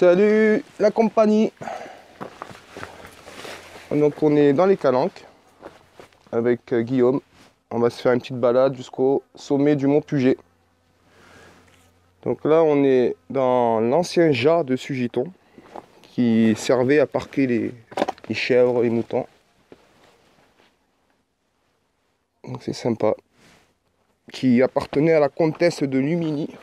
Salut la compagnie. Donc on est dans les Calanques avec Guillaume. On va se faire une petite balade jusqu'au sommet du mont Puget. Donc là on est dans l'ancien jar de Sugiton qui servait à parquer les chèvres et les moutons. Donc c'est sympa. Qui appartenait à la comtesse de Lumini.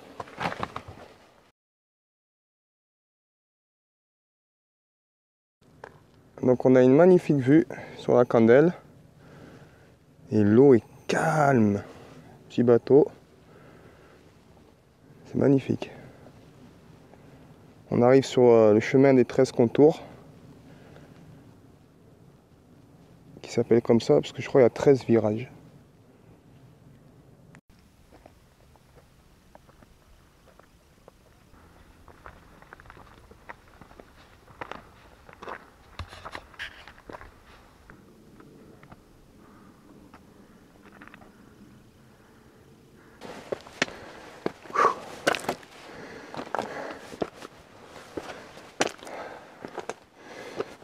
Donc on a une magnifique vue sur la Candelle. Et l'eau est calme. Petit bateau. C'est magnifique. On arrive sur le chemin des 13 contours. Qui s'appelle comme ça parce que je crois qu'il y a 13 virages.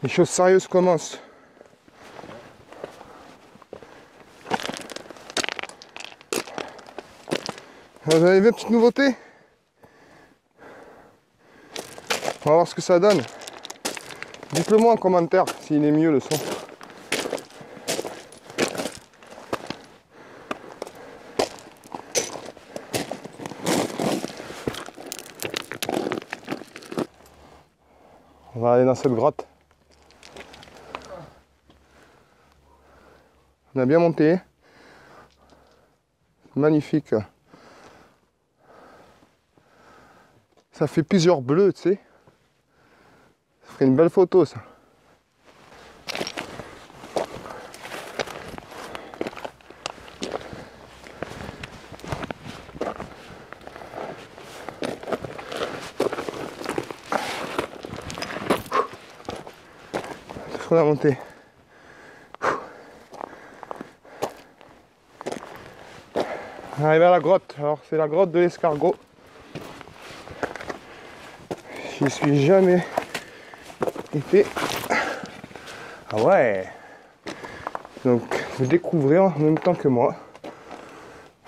Les choses sérieuses commencent. Vous avez vu, petite nouveauté? On va voir ce que ça donne. Dites-le moi en commentaire s'il est mieux le son. On va aller dans cette grotte. On a bien monté. Magnifique. Ça fait plusieurs bleus, tu sais. Ça ferait une belle photo, ça. Sur la montée. On arrive à la grotte. Alors, c'est la grotte de l'escargot. J'y suis jamais été. Ah ouais. Donc vous découvrez en même temps que moi.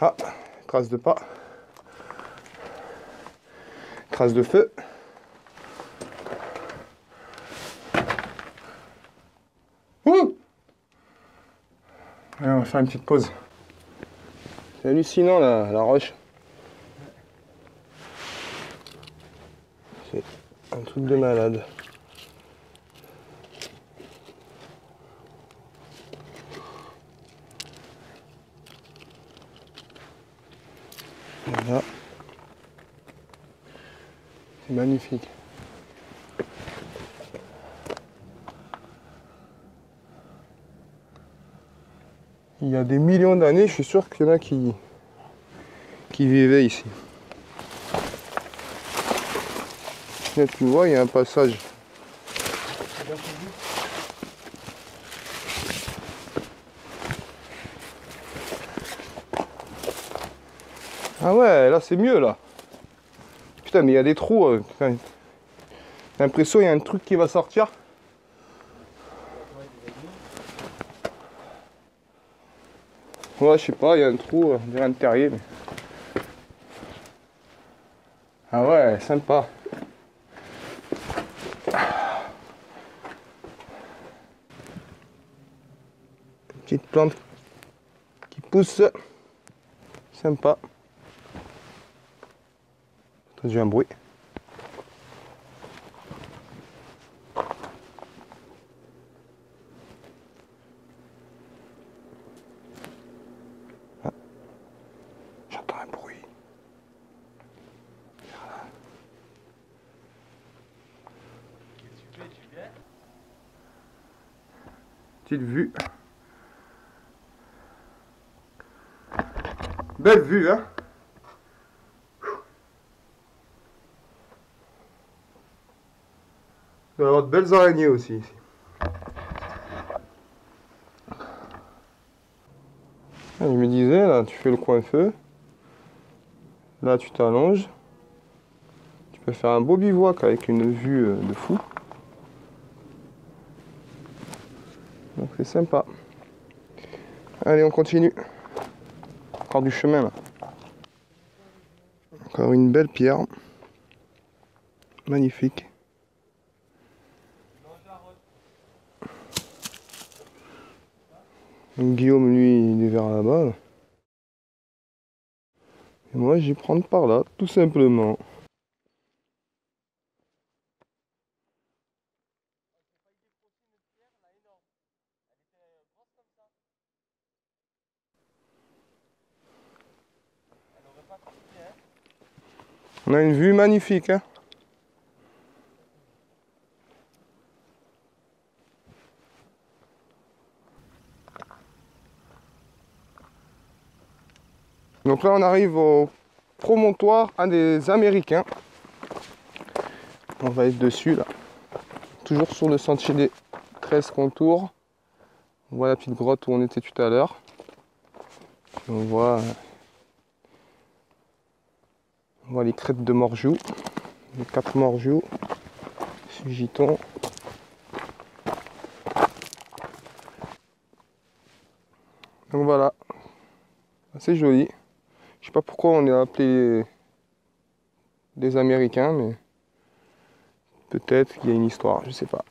Ah, trace de pas. Trace de feu. Ouh. Allez, on va faire une petite pause. C'est hallucinant la roche. C'est un truc de malade. Voilà. C'est magnifique. Il y a des millions d'années, je suis sûr qu'il y en a qui vivaient ici. Là, tu vois, il y a un passage. Ah ouais, là c'est mieux là. Putain, mais il y a des trous. J'ai l'impression qu'il y a un truc qui va sortir. Ouais, je sais pas, il y a un trou, on dirait un terrier. Mais... Ah ouais, sympa. Une petite plante qui pousse. Sympa. J'ai entendu un bruit. Ah. J'entends un bruit. Petite vue. Belle vue, hein. Il va y avoir de belles araignées aussi ici. Je me disais, là, tu fais le coin feu. Là, tu t'allonges. Tu peut faire un beau bivouac avec une vue de fou. Donc c'est sympa. Allez, on continue. Encore du chemin là. Encore une belle pierre. Magnifique. Donc Guillaume, lui, il est vers là-bas. Et moi, j'y prends par là, tout simplement. On a une vue magnifique, hein. Donc là, on arrive au promontoire, un des Américains. On va être dessus, là. Toujours sur le sentier des 13 contours. On voit la petite grotte où on était tout à l'heure. On voit les crêtes de Morjou, les cap Morjou, Giton. Donc voilà, assez joli. Je sais pas pourquoi on est appelé des Américains, mais peut-être qu'il y a une histoire, je sais pas.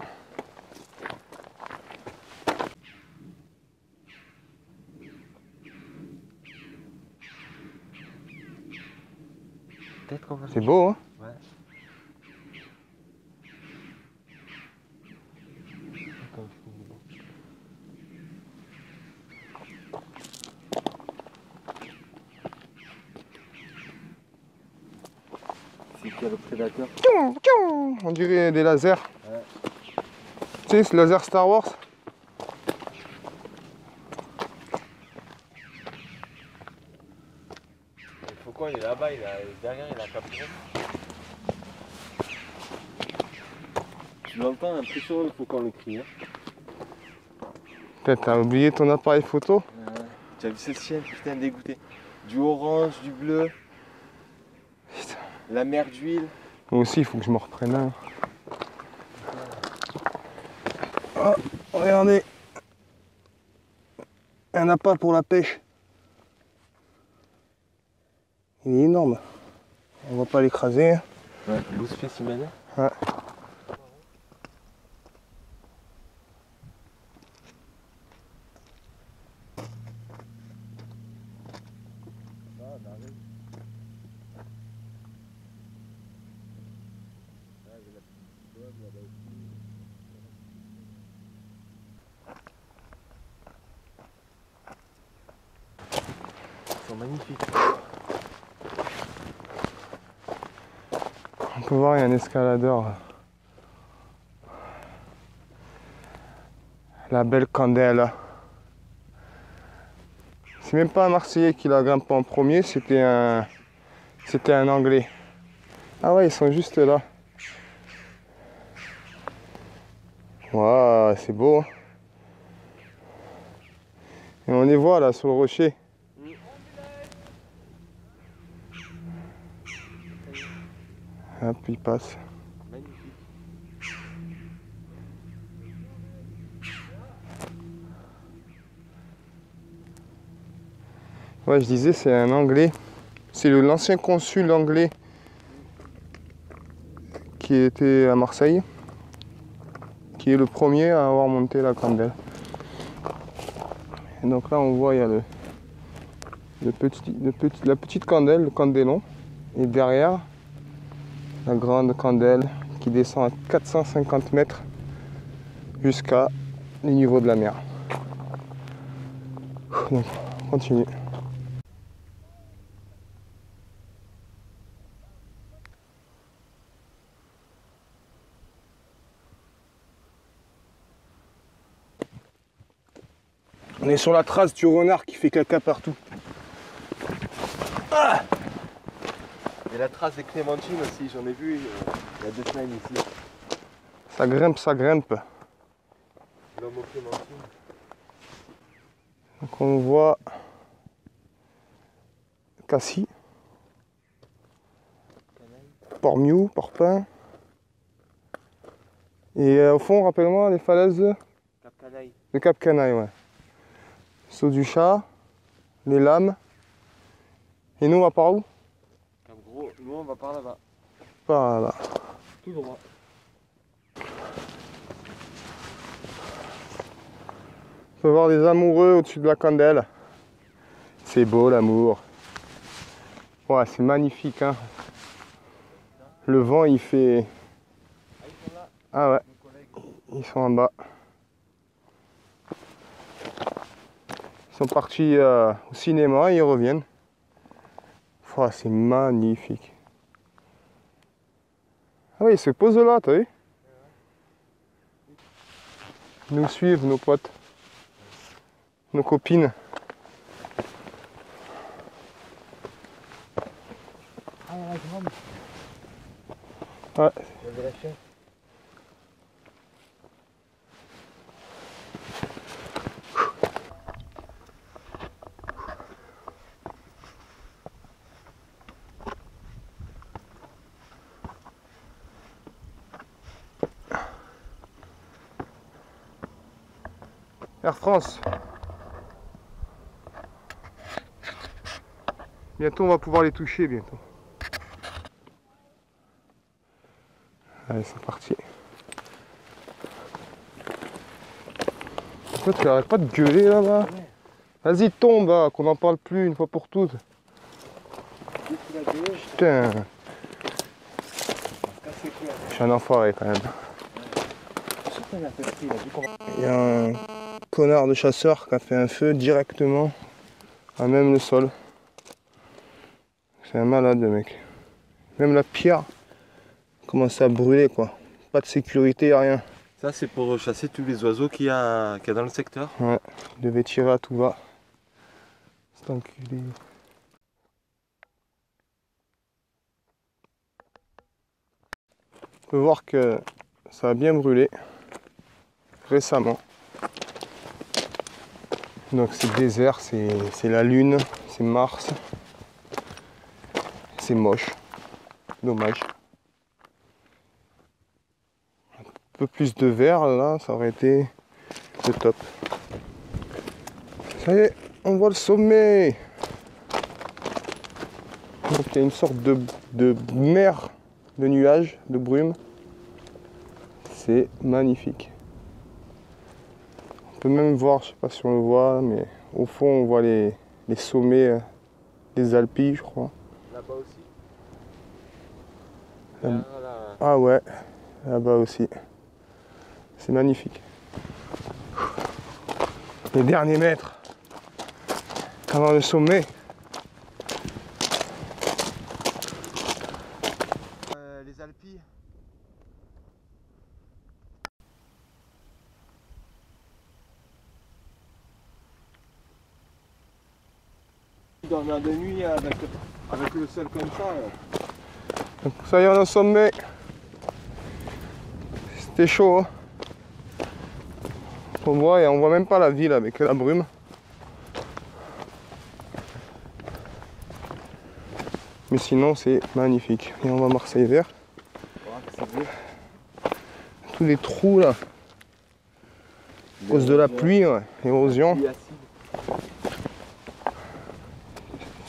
C'est beau, hein? Ouais. C'est qui a le prédateur? On dirait des lasers. Ouais. Tu sais, ce laser Star Wars. Le faucon il est là-bas, derrière il a capturé. Tu l'entends impressionnant le faucon le cri. Hein. Peut-être t'as oublié ton appareil photo. Tu as vu ce ciel, putain dégoûté. Du orange, du bleu. Putain. La mer d'huile. Moi aussi, il faut que je me reprenne un. Oh, regardez. Un appât pour la pêche. Il est énorme. On va pas l'écraser. Hein. Ouais, beau spécimen. Ouais. Ils sont magnifiques. On peut voir, il y a un escaladeur. La belle candelle. C'est même pas un Marseillais qui l'a grimpé en premier, c'était un Anglais. Ah ouais, ils sont juste là. Waouh, c'est beau. Hein. Et on les voit là sur le rocher. Hop, il passe. Magnifique. Ouais, je disais, c'est un Anglais. C'est l'ancien consul anglais qui était à Marseille, qui est le premier à avoir monté la candelle. Et donc là, on voit, il y a la petite candelle, le candélon, et derrière, la grande candelle qui descend à 450 mètres jusqu'à le niveau de la mer. Donc, on continue. On est sur la trace du renard qui fait caca partout. Ah, Et la trace des clémentines aussi, j'en ai vu il y a 2 semaines ici. ça grimpe, ça grimpe. L'homme aux clémentines. Donc on voit Cassis, Port-Miou, Port-Pin. Et au fond, rappelle-moi, les falaises Cap Canaille. de Cap Canaille, ouais. Saut du Chat, les Lames. Et nous, on va par où? Cap Gros, nous on va par là-bas. Par là. Tout droit. On peut voir des amoureux au-dessus de la candelle. C'est beau l'amour. Ouais, c'est magnifique, hein. Le vent, il fait... Ah, ils sont là, Ah ouais, nos collègues. ils sont en bas. Ils sont partis au cinéma et ils reviennent. Oh, c'est magnifique. Ah oui, ils se posent là, t'as vu? Ils nous suivent, nos potes. Nos copines. Ah, la grande. Ouais. Il y avait la chaîne. Air France. Bientôt on va pouvoir les toucher bientôt. Allez, c'est parti. Toi, tu arrêtes pas de gueuler là-bas. Vas-y, tombe, là, qu'on n'en parle plus une fois pour toutes. Putain, je suis un enfoiré quand même. Il y a un connard de chasseur qui a fait un feu directement à même le sol. C'est un malade le mec. Même la pierre commence à brûler quoi. Pas de sécurité, rien. Ça c'est pour chasser tous les oiseaux qu'il y a dans le secteur. Ouais, il devait tirer à tout va. C'est enculé. On peut voir que ça a bien brûlé récemment. Donc c'est désert, c'est la lune, c'est Mars. C'est moche. Dommage. Un peu plus de vert là, ça aurait été le top. Ça y est, on voit le sommet. Donc il y a une sorte de mer de nuages, de brume. C'est magnifique. On peut même voir, je sais pas si on le voit, mais au fond on voit les sommets des Alpes, je crois. Là-bas aussi. Là- Là. Ah ouais, là-bas aussi. C'est magnifique. Les derniers mètres avant le sommet. Les Alpes. Dormir de nuit avec le sol comme ça. Donc, ça y est, on est au sommet. C'était chaud. Hein. On voit et on voit même pas la ville avec la brume. Mais sinon c'est magnifique. Et on va Marseille vert. Tous les trous là. À cause de la pluie, ouais. Érosion.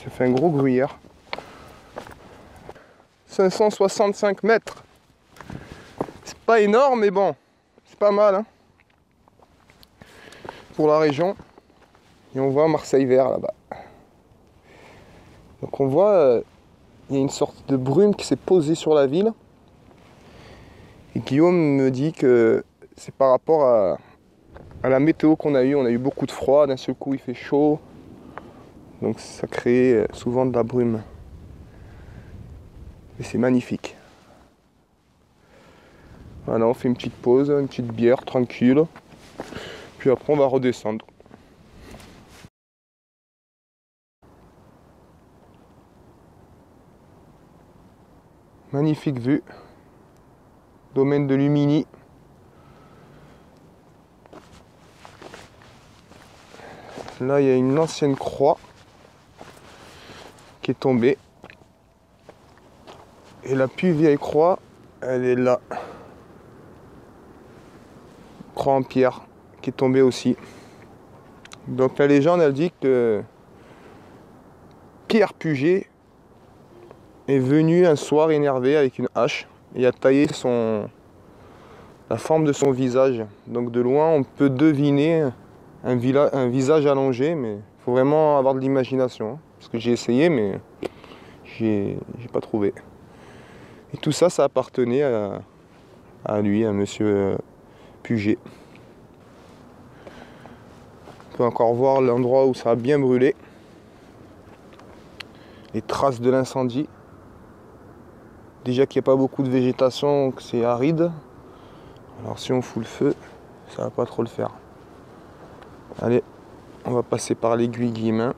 Ça fait un gros gruyère. 565 mètres. C'est pas énorme mais bon. C'est pas mal hein. Pour la région. Et on voit Marseille vert là-bas. Donc on voit il y a une sorte de brume qui s'est posée sur la ville. Et Guillaume me dit que c'est par rapport à la météo qu'on a eue. On a eu beaucoup de froid, d'un seul coup il fait chaud. Donc ça crée souvent de la brume. Et c'est magnifique. Voilà, on fait une petite pause, une petite bière tranquille. Puis après on va redescendre. Magnifique vue. Domaine de Lumini. Là, il y a une ancienne croix qui est tombée. Et la plus vieille croix, elle est là. Croix en pierre, qui est tombée aussi. Donc la légende, elle dit que Pierre Puget est venu un soir énervé avec une hache et a taillé la forme de son visage. Donc de loin, on peut deviner un visage allongé, mais il faut vraiment avoir de l'imagination. Hein, parce que j'ai essayé, mais j'ai pas trouvé. Et tout ça, ça appartenait à lui, à monsieur Puget. On peut encore voir l'endroit où ça a bien brûlé. Les traces de l'incendie. Déjà qu'il n'y a pas beaucoup de végétation, que c'est aride. Alors si on fout le feu, ça va pas trop le faire. Allez, on va passer par l'aiguille Guillemin.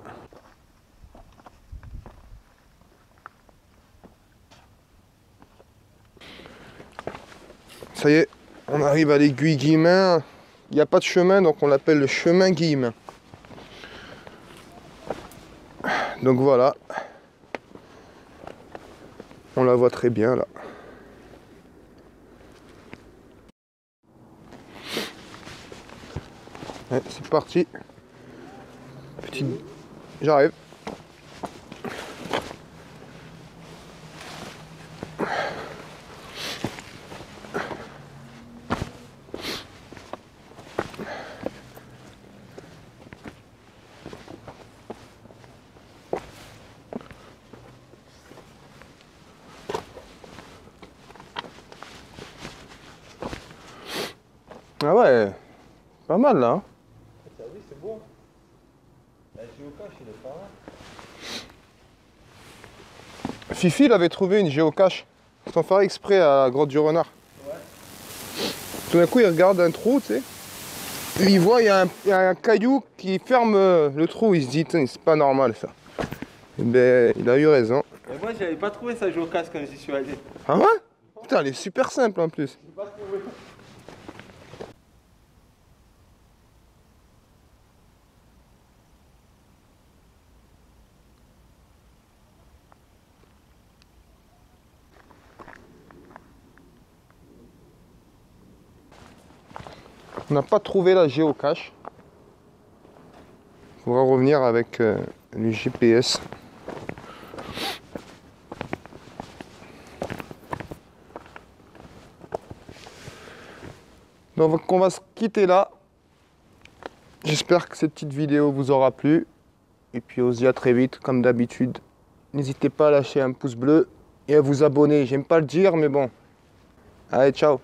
Ça y est, on arrive à l'aiguille Guillemin. Il n'y a pas de chemin, donc on l'appelle le chemin Guillemin. Donc voilà. On la voit très bien là. Ouais, c'est parti. Petit... J'arrive. Ah ouais, pas mal là. Hein. Ça oui, c'est bon. La géocache, il est pas mal. Fifi, il avait trouvé une géocache. Sans faire exprès à la grotte du renard. Ouais. Tout d'un coup, il regarde un trou, tu sais. Il voit, il y a un caillou qui ferme le trou. Il se dit, c'est pas normal ça. Et ben, il a eu raison. Mais moi, j'avais pas trouvé sa géocache quand j'y suis allé. Ah ouais? Putain, elle est super simple en plus. J'ai pas trouvé. On n'a pas trouvé la géocache. On va revenir avec le GPS. Donc on va se quitter là. J'espère que cette petite vidéo vous aura plu. Et puis on se dit à très vite comme d'habitude. N'hésitez pas à lâcher un pouce bleu et à vous abonner. J'aime pas le dire mais bon. Allez, ciao.